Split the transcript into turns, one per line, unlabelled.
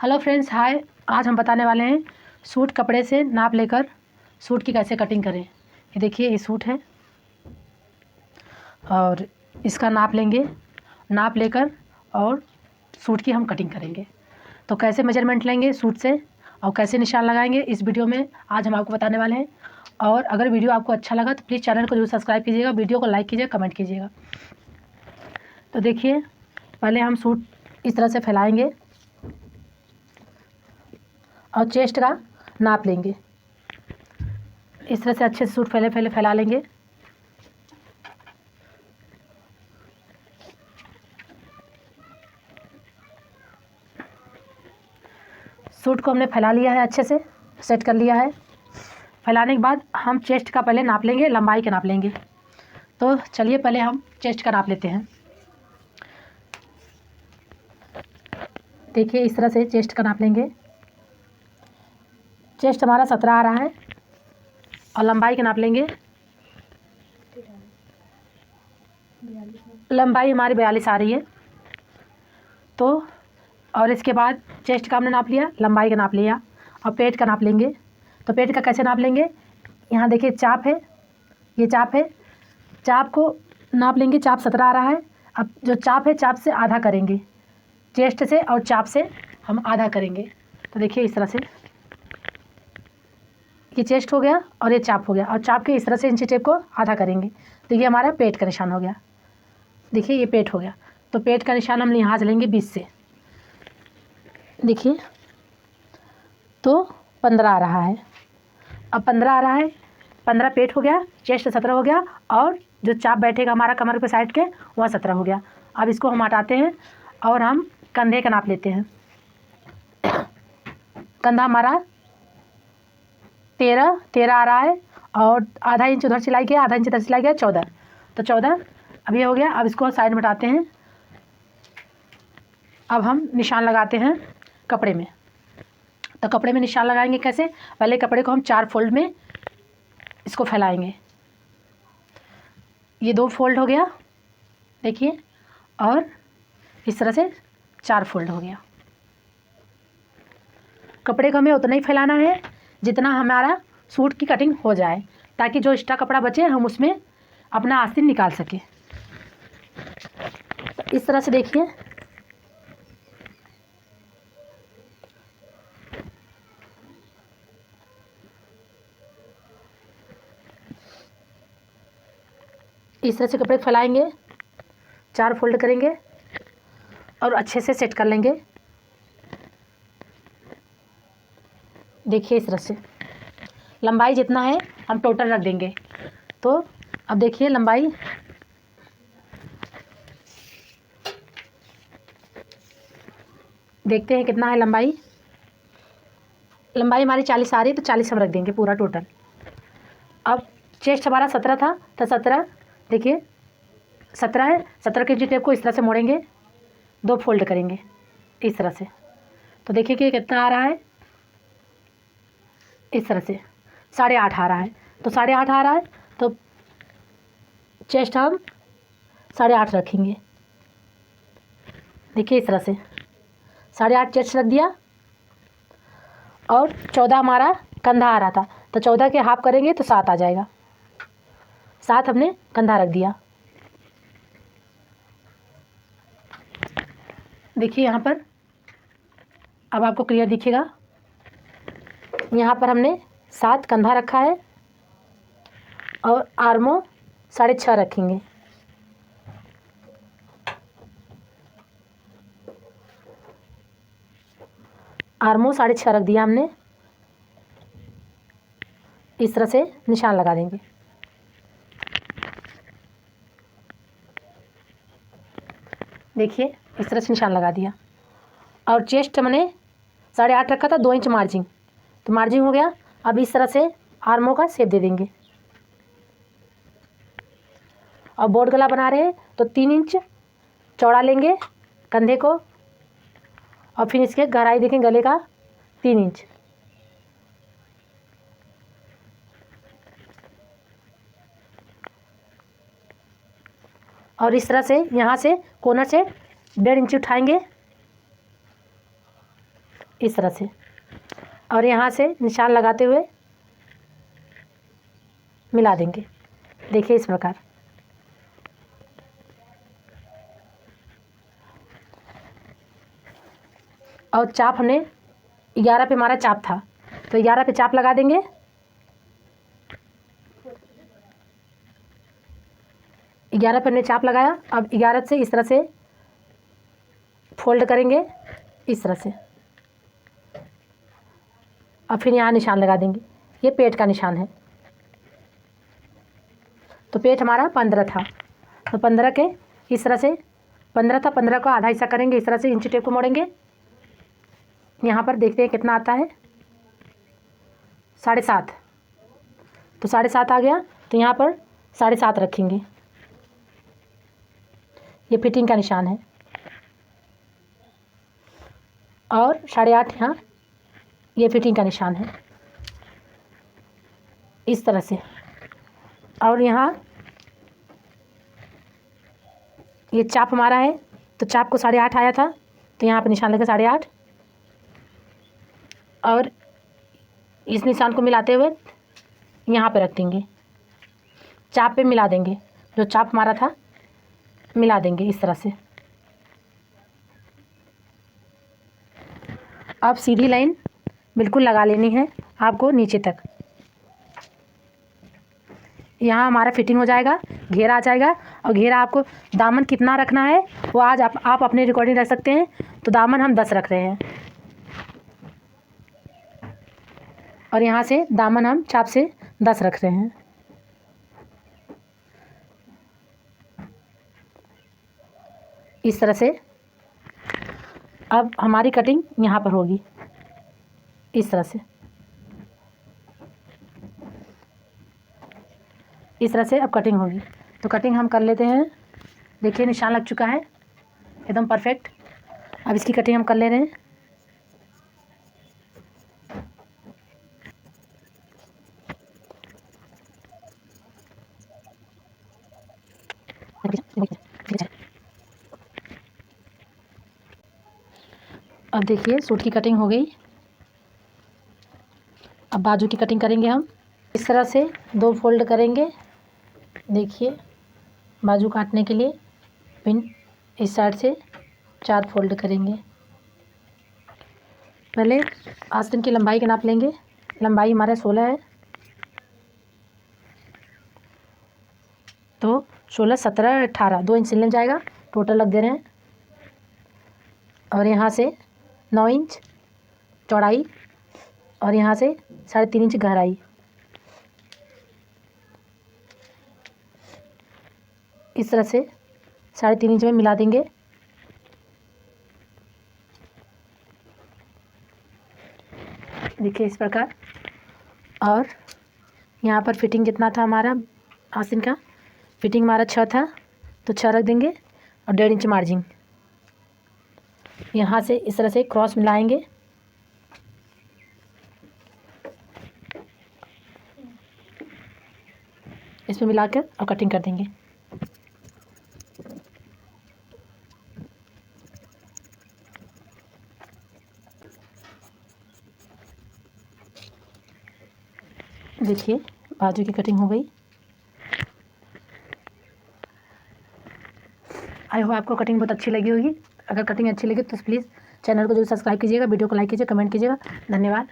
Hello friends, हाय। आज हम बताने वाले हैं सूट कपड़े से नाप लेकर सूट की कैसे कटिंग करें। ये देखिए, ये सूट है और इसका नाप लेंगे। नाप लेकर और सूट की हम कटिंग करेंगे। तो कैसे मेजरमेंट लेंगे सूट से और कैसे निशान लगाएंगे, इस वीडियो में आज हम आपको बताने वाले हैं। और अगर वीडियो आपको अच्छा लगा तो प्लीज़ चैनल को जरूर सब्सक्राइब कीजिएगा, वीडियो को लाइक कीजिएगा, कमेंट कीजिएगा। तो देखिए, पहले हम सूट इस तरह से फैलाएंगे और चेस्ट का नाप लेंगे। इस तरह से अच्छे से सूट फैला लेंगे। सूट को हमने फैला लिया है, अच्छे से सेट कर लिया है। फैलाने के बाद हम चेस्ट का पहले नाप लेंगे, लंबाई का नाप लेंगे। तो चलिए पहले हम चेस्ट का नाप लेते हैं। देखिए, इस तरह से चेस्ट का नाप लेंगे। चेस्ट हमारा 17 आ रहा है और लंबाई का नाप लेंगे। लंबाई हमारी 42 आ रही है। तो और इसके बाद चेस्ट का हमने नाप लिया, लंबाई का नाप लिया और पेट का नाप लेंगे। तो पेट का कैसे नाप लेंगे, यहाँ देखिए चाप है, ये चाप है। चाप को नाप लेंगे, चाप 17 आ रहा है। अब जो चाप है, चाप से आधा करेंगे, चेस्ट से और चाप से हम आधा करेंगे। तो देखिए, इस तरह से ये चेस्ट हो गया और ये चाप हो गया, और चाप के इस तरह से इंची टेप को आधा करेंगे। तो ये हमारा पेट का निशान हो गया। देखिए, ये पेट हो गया। तो पेट का निशान हम यहाँ से लेंगे 20 से। देखिए, तो 15 आ रहा है। अब 15 आ रहा है, 15 पेट हो गया, चेस्ट 17 हो गया, और जो चाप बैठेगा हमारा कमर पे साइड के, वह 17 हो गया। अब इसको हम हटाते हैं और हम कंधे का नाप लेते हैं। कंधा हमारा 13 आ रहा है और आधा इंच उधर सिलाई किया, आधा इंच इधर सिलाई किया, 14। तो 14 अब ये हो गया। अब इसको साइड में हटाते हैं। अब हम निशान लगाते हैं कपड़े में। तो कपड़े में निशान लगाएंगे कैसे, पहले कपड़े को हम 4 फोल्ड में इसको फैलाएंगे। ये 2 फोल्ड हो गया, देखिए, और इस तरह से 4 फोल्ड हो गया। कपड़े को हमें उतना ही फैलाना है जितना हमारा सूट की कटिंग हो जाए, ताकि जो एक्स्ट्रा कपड़ा बचे हम उसमें अपना आस्तीन निकाल सकें। तो इस तरह से देखिए, इस तरह से कपड़े फैलाएंगे, 4 फोल्ड करेंगे और अच्छे से सेट कर लेंगे। देखिए, इस तरह से लंबाई जितना है हम टोटल रख देंगे। तो अब देखिए, लंबाई देखते हैं कितना है। लंबाई हमारी 40 आ रही है, तो 40 हम रख देंगे पूरा टोटल। अब चेस्ट हमारा 17 था, तो 17 देखिए 17 है। 17 के इंची टेप को इस तरह से मोड़ेंगे, 2 फोल्ड करेंगे इस तरह से। तो देखिए कि कितना आ रहा है, इस तरह से 8.5 आ रहा है। तो 8.5 आ रहा है, तो चेस्ट हम 8.5 रखेंगे। देखिए, इस तरह से 8.5 चेस्ट रख दिया और 14 हमारा कंधा आ रहा था, तो 14 के हाफ करेंगे तो 7 आ जाएगा। 7 हमने कंधा रख दिया। देखिए, यहाँ पर अब आपको क्लियर दिखेगा। यहाँ पर हमने 7 कंधा रखा है और आर्मो 6.5 रखेंगे। आर्मो 6.5 रख दिया हमने। इस तरह से निशान लगा देंगे। देखिए, इस तरह से निशान लगा दिया। और चेस्ट मैंने 8.5 रखा था, 2 इंच मार्जिन, तो मार्जिन हो गया। अब इस तरह से आर्मों का शेप दे देंगे। और बोर्ड गला बना रहे हैं तो 3 इंच चौड़ा लेंगे कंधे को, और फिर इसके गहराई देखें गले का 3 इंच। और इस तरह से यहाँ से कोना से 1.5 इंच उठाएंगे इस तरह से, और यहाँ से निशान लगाते हुए मिला देंगे। देखिए इस प्रकार। और चाप हमने 11 पे हमारा चाप था, तो 11 पे चाप लगा देंगे। ग्यारह पे हमने चाप लगाया। अब 11 से इस तरह से फोल्ड करेंगे, इस तरह से, और फिर यहाँ निशान लगा देंगे। ये पेट का निशान है। तो पेट हमारा 15 था, तो 15 के इस तरह से 15 था, 15 का आधा हिस्सा करेंगे, इस तरह से इंची टेप को मोड़ेंगे। यहाँ पर देखते हैं कितना आता है, 7.5। तो 7.5 आ गया, तो यहाँ पर 7.5 रखेंगे। ये फिटिंग का निशान है। और 8.5 यहाँ ये फिटिंग का निशान है, इस तरह से। और यहाँ ये चाप हमारा है, तो चाप को 8.5 आया था, तो यहाँ पर निशान लगा 8.5। और इस निशान को मिलाते हुए यहाँ पे रख देंगे, चाप पे मिला देंगे। जो चाप हमारा था मिला देंगे इस तरह से। अब सीधी लाइन बिल्कुल लगा लेनी है आपको नीचे तक। यहाँ हमारा फिटिंग हो जाएगा, घेरा आ जाएगा। और घेरा आपको दामन कितना रखना है वो आज आप अपने रिकॉर्डिंग रख सकते हैं। तो दामन हम 10 रख रहे हैं, और यहाँ से दामन हम चाप से 10 रख रहे हैं। इस तरह से अब हमारी कटिंग यहाँ पर होगी, इस तरह से। इस तरह से अब कटिंग होगी। तो कटिंग हम कर लेते हैं। देखिए निशान लग चुका है एकदम परफेक्ट। अब इसकी कटिंग हम कर ले रहे हैं। अब देखिए सूट की कटिंग हो गई। अब बाजू की कटिंग करेंगे हम। इस तरह से 2 फोल्ड करेंगे। देखिए बाजू काटने के लिए पिन इस साइड से 4 फोल्ड करेंगे। पहले आस्तीन की लंबाई का नाप लेंगे। लंबाई हमारा 16 है, तो 16, 17, 18 2 इंच सिलने जाएगा। टोटल लग दे रहे हैं। और यहाँ से 9 इंच चौड़ाई, और यहाँ से 3.5 इंच गहराई। इस तरह से 3.5 इंच में मिला देंगे। देखिए इस प्रकार। और यहाँ पर फिटिंग कितना था हमारा आस्तीन का, फिटिंग हमारा 6 था, तो 6 रख देंगे। और 1.5 इंच मार्जिन। यहाँ से इस तरह से क्रॉस मिलाएंगे। इसमें मिलाकर और कटिंग कर देंगे। देखिए बाजू की कटिंग हो गई। आई होप आपको कटिंग बहुत अच्छी लगी होगी। अगर कटिंग अच्छी लगी तो प्लीज़ चैनल को जरूर सब्सक्राइब कीजिएगा, वीडियो को लाइक कीजिए, कमेंट कीजिएगा। धन्यवाद।